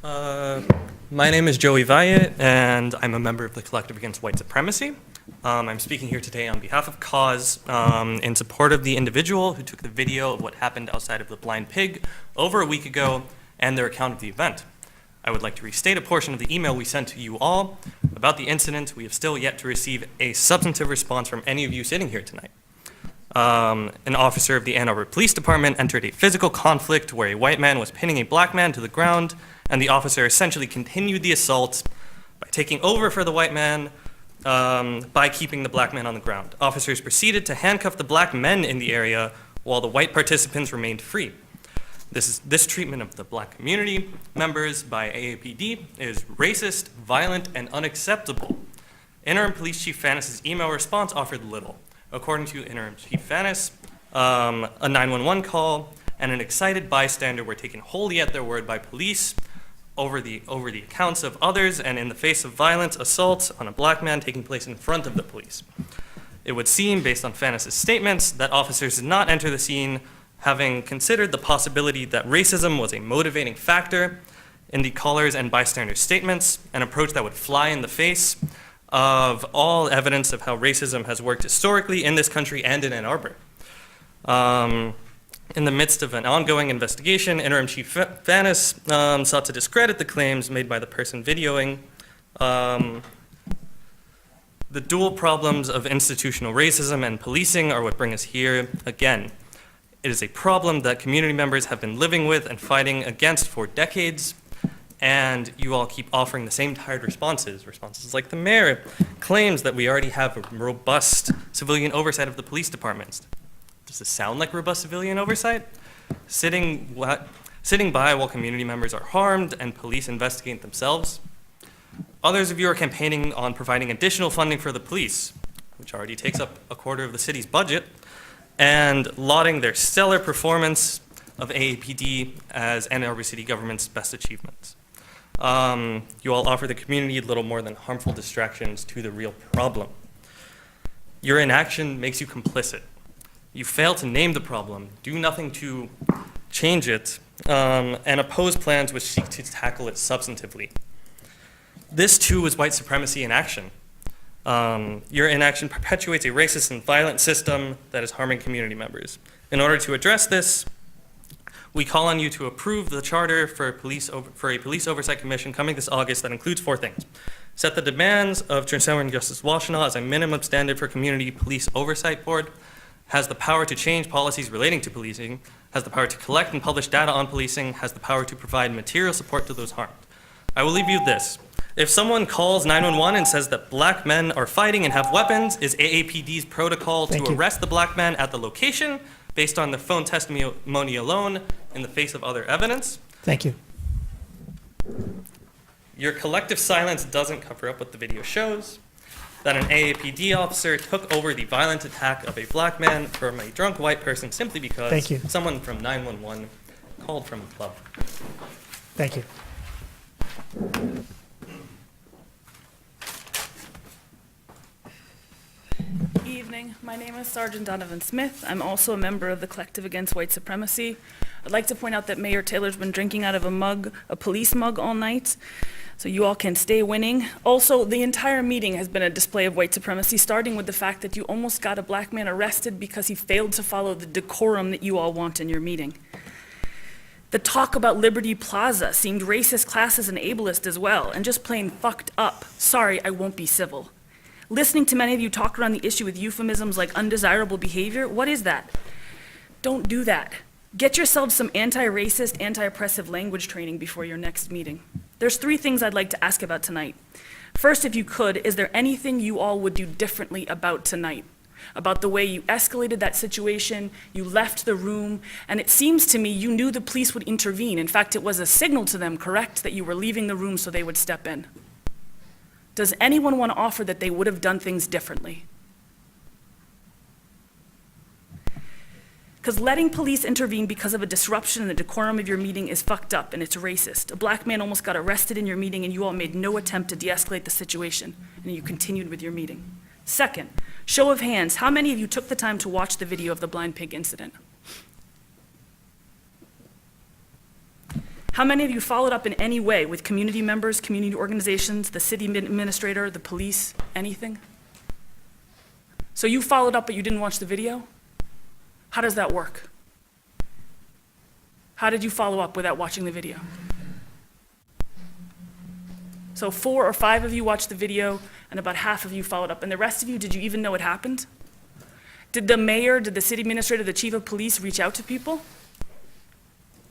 Uh, my name is Joey Valle, and I'm a member of the Collective Against White Supremacy. I'm speaking here today on behalf of Cause in support of the individual who took the video of what happened outside of the Blind Pig over a week ago and their account of the event. I would like to restate a portion of the email we sent to you all about the incident. We have still yet to receive a substantive response from any of you sitting here tonight. An officer of the Ann Arbor Police Department entered a physical conflict where a white man was pinning a black man to the ground, and the officer essentially continued the assault by taking over for the white man by keeping the black man on the ground. Officers proceeded to handcuff the black men in the area while the white participants remained free. This treatment of the black community members by AAPD is racist, violent, and unacceptable. Interim Police Chief Fannis' email response offered little. According to Interim Chief Fannis, a 911 call and an excited bystander were taken wholly at their word by police over the accounts of others and in the face of violent assault on a black man taking place in front of the police. It would seem, based on Fannis' statements, that officers did not enter the scene having considered the possibility that racism was a motivating factor in the callers' and bystanders' statements, an approach that would fly in the face of all evidence of how racism has worked historically in this country and in Ann Arbor. In the midst of an ongoing investigation, Interim Chief Fannis sought to discredit the claims made by the person videoing. The dual problems of institutional racism and policing are what bring us here again. It is a problem that community members have been living with and fighting against for decades, and you all keep offering the same tired responses. Responses like the mayor claims that we already have a robust civilian oversight of the police departments. Does this sound like robust civilian oversight? Sitting by while community members are harmed and police investigate themselves. Others of you are campaigning on providing additional funding for the police, which already takes up a quarter of the city's budget, and lauding their stellar performance of AAPD as Ann Arbor City government's best achievements. You all offer the community little more than harmful distractions to the real problem. Your inaction makes you complicit. You fail to name the problem, do nothing to change it, and oppose plans which seek to tackle it substantively. This too is white supremacy in action. Your inaction perpetuates a racist and violent system that is harming community members. In order to address this, we call on you to approve the charter for a police oversight commission coming this August that includes 4 things. Set the demands of Chancellor Justice Washtenaw as a minimum standard for community police oversight board, has the power to change policies relating to policing, has the power to collect and publish data on policing, has the power to provide material support to those harmed. I will leave you with this. If someone calls 911 and says that black men are fighting and have weapons, is AAPD's protocol to arrest the black man at the location based on their phone testimony alone in the face of other evidence? Thank you. Your collective silence doesn't cover up what the video shows, that an AAPD officer took over the violent attack of a black man from a drunk white person simply because someone from 911 called from a club. Thank you. Evening. My name is Sergeant Donovan Smith. I'm also a member of the Collective Against White Supremacy. I'd like to point out that Mayor Taylor's been drinking out of a police mug all night, so you all can stay winning. Also, the entire meeting has been a display of white supremacy, starting with the fact that you almost got a black man arrested because he failed to follow the decorum that you all want in your meeting. The talk about Liberty Plaza seemed racist, classist, and ableist as well, and just plain fucked up. Sorry, I won't be civil. Listening to many of you talk around the issue with euphemisms like undesirable behavior, what is that? Don't do that. Get yourselves some anti-racist, anti-oppressive language training before your next meeting. There's 3 things I'd like to ask about tonight. First, if you could, is there anything you all would do differently about tonight? About the way you escalated that situation, you left the room, and it seems to me you knew the police would intervene. In fact, it was a signal to them, correct, that you were leaving the room so they would step in. Does anyone want to offer that they would have done things differently? Because letting police intervene because of a disruption in the decorum of your meeting is fucked up and it's racist. A black man almost got arrested in your meeting and you all made no attempt to de-escalate the situation, and you continued with your meeting. Second, show of hands, how many of you took the time to watch the video of the Blind Pig incident? How many of you followed up in any way with community members, community organizations, the city administrator, the police, anything? So you followed up, but you didn't watch the video? How does that work? How did you follow up without watching the video? So 4 or 5 of you watched the video, and about half of you followed up. And the rest of you, did you even know it happened? Did the mayor, did the city administrator, the chief of police reach out to people?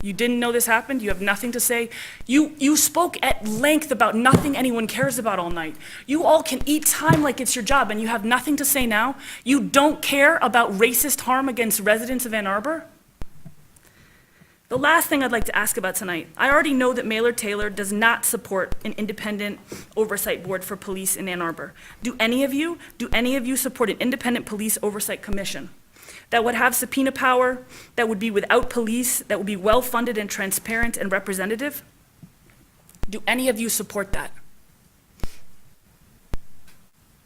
You didn't know this happened? You have nothing to say? You spoke at length about nothing anyone cares about all night. You all can eat time like it's your job, and you have nothing to say now? You don't care about racist harm against residents of Ann Arbor? The last thing I'd like to ask about tonight, I already know that Mayor Taylor does not support an independent oversight board for police in Ann Arbor. Do any of you support an independent police oversight commission that would have subpoena power, that would be without police, that would be well-funded and transparent and representative? Do any of you support that?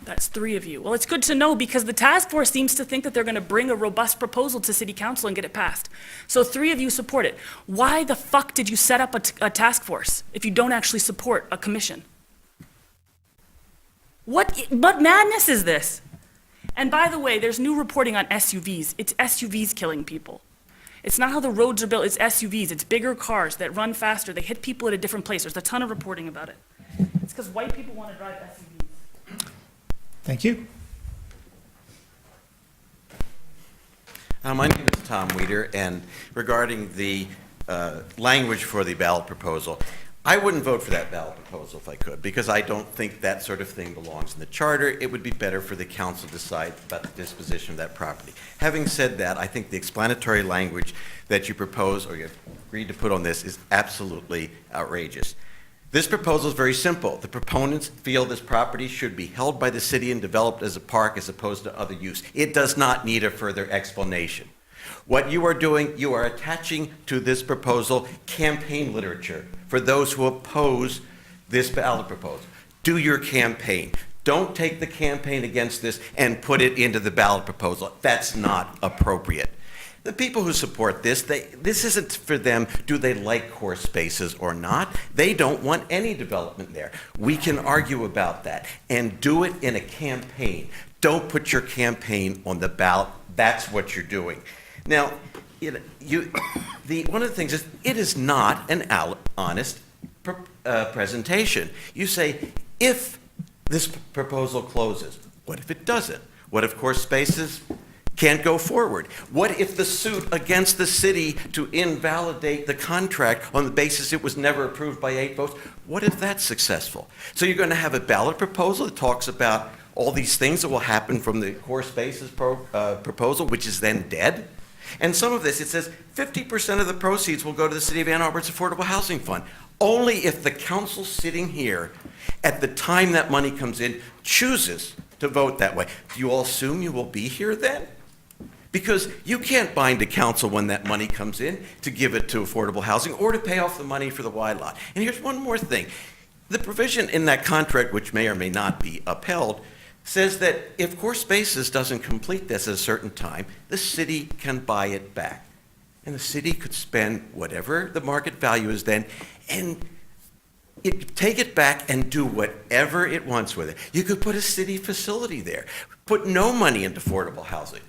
That's 3 of you. Well, it's good to know because the task force seems to think that they're going to bring a robust proposal to city council and get it passed. So 3 of you support it. Why the fuck did you set up a task force if you don't actually support a commission? What madness is this? And by the way, there's new reporting on SUVs. It's SUVs killing people. It's not how the roads are built, it's SUVs. It's bigger cars that run faster. They hit people at a different place. There's a ton of reporting about it. It's because white people want to drive SUVs. Thank you. My name is Tom Weeder, and regarding the language for the ballot proposal, I wouldn't vote for that ballot proposal if I could, because I don't think that sort of thing belongs in the charter. It would be better for the council to decide about the disposition of that property. Having said that, I think the explanatory language that you propose or you've agreed to put on this is absolutely outrageous. This proposal is very simple. The proponents feel this property should be held by the city and developed as a park as opposed to other use. It does not need a further explanation. What you are doing, you are attaching to this proposal campaign literature for those who oppose this ballot proposal. Do your campaign. Don't take the campaign against this and put it into the ballot proposal. That's not appropriate. The people who support this, this isn't for them, do they like core spaces or not? They don't want any development there. We can argue about that and do it in a campaign. Don't put your campaign on the ballot. That's what you're doing. Now, one of the things is, it is not an honest presentation. You say, if this proposal closes, what if it doesn't? What if core spaces can't go forward? What if the suit against the city to invalidate the contract on the basis it was never approved by 8 votes, what if that's successful? So you're going to have a ballot proposal that talks about all these things that will happen from the core spaces proposal, which is then dead. And some of this, it says 50% of the proceeds will go to the City of Ann Arbor's Affordable Housing Fund. Only if the council sitting here at the time that money comes in chooses to vote that way. Do you all assume you will be here then? Because you can't bind a council when that money comes in to give it to affordable housing or to pay off the money for the wide lot. And here's one more thing. The provision in that contract, which may or may not be upheld, says that if Core Spaces doesn't complete this at a certain time, the city can buy it back. And the city could spend whatever the market value is then and take it back and do whatever it wants with it. You could put a city facility there, put no money into affordable housing.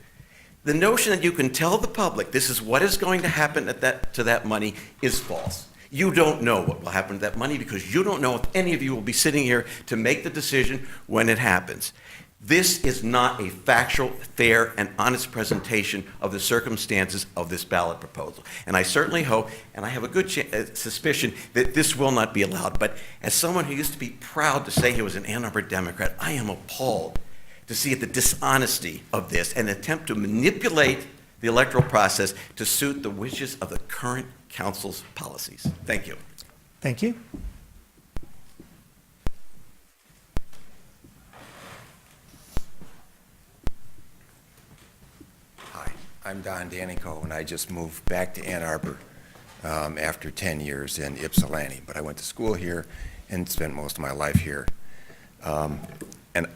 The notion that you can tell the public this is what is going to happen to that money is false. You don't know what will happen to that money because you don't know if any of you will be sitting here to make the decision when it happens. This is not a factual, fair, and honest presentation of the circumstances of this ballot proposal. And I certainly hope, and I have a good suspicion, that this will not be allowed. But as someone who used to be proud to say he was an Ann Arbor Democrat, I am appalled to see the dishonesty of this and attempt to manipulate the electoral process to suit the wishes of the current council's policies. Thank you. Thank you. Hi, I'm Don Danico, and I just moved back to Ann Arbor after 10 years in Ypsilanti, but I went to school here and spent most of my life here. And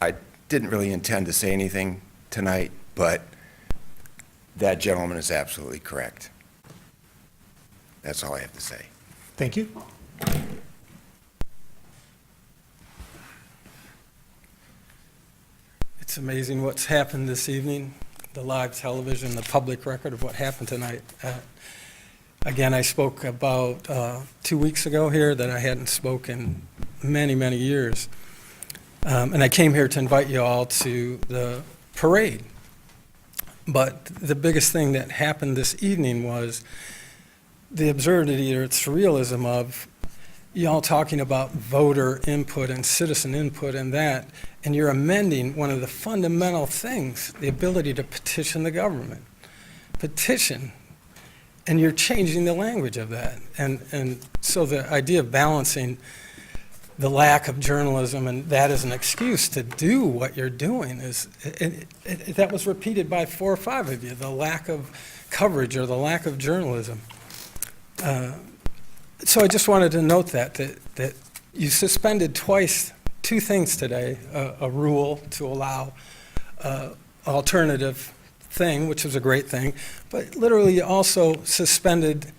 I didn't really intend to say anything tonight, but that gentleman is absolutely correct. That's all I have to say. Thank you. It's amazing what's happened this evening, the live television, the public record of what happened tonight. Again, I spoke about 2 weeks ago here that I hadn't spoken many, many years. And I came here to invite you all to the parade. But the biggest thing that happened this evening was the absurdity or surrealism of y'all talking about voter input and citizen input and that, and you're amending one of the fundamental things, the ability to petition the government. Petition, and you're changing the language of that. And so the idea of balancing the lack of journalism and that as an excuse to do what you're doing is, that was repeated by 4 or 5 of you, the lack of coverage or the lack of journalism. So I just wanted to note that you suspended twice 2 things today, a rule to allow alternative thing, which was a great thing, but literally you also suspended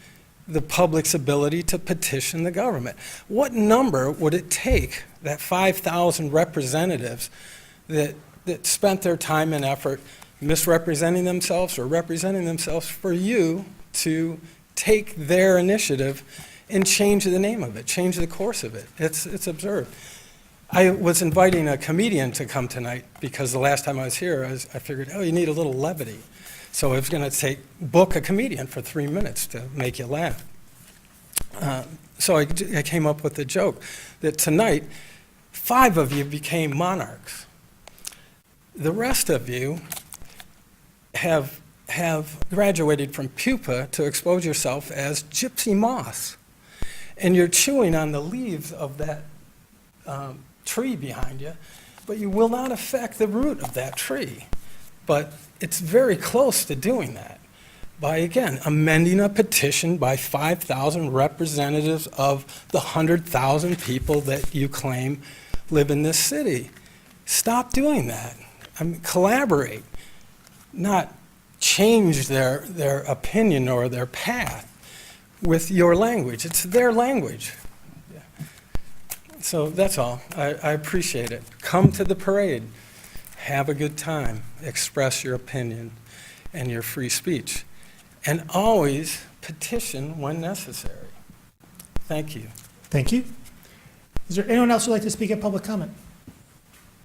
the public's ability to petition the government. What number would it take, that 5,000 representatives that spent their time and effort misrepresenting themselves or representing themselves, for you to take their initiative and change the name of it, change the course of it? It's absurd. I was inviting a comedian to come tonight because the last time I was here, I figured, oh, you need a little levity. So I was going to book a comedian for 3 minutes to make you laugh. So I came up with a joke that tonight, 5 of you became monarchs. The rest of you have graduated from pupa to expose yourself as gypsy moths. And you're chewing on the leaves of that tree behind you, but you will not affect the root of that tree. But it's very close to doing that by, again, amending a petition by 5,000 representatives of the 100,000 people that you claim live in this city. Stop doing that. I mean, collaborate, not change their opinion or their path with your language. It's their language. So that's all. I appreciate it. Come to the parade. Have a good time. Express your opinion and your free speech. And always petition when necessary. Thank you. Thank you. Is there anyone else who'd like to speak at public comment?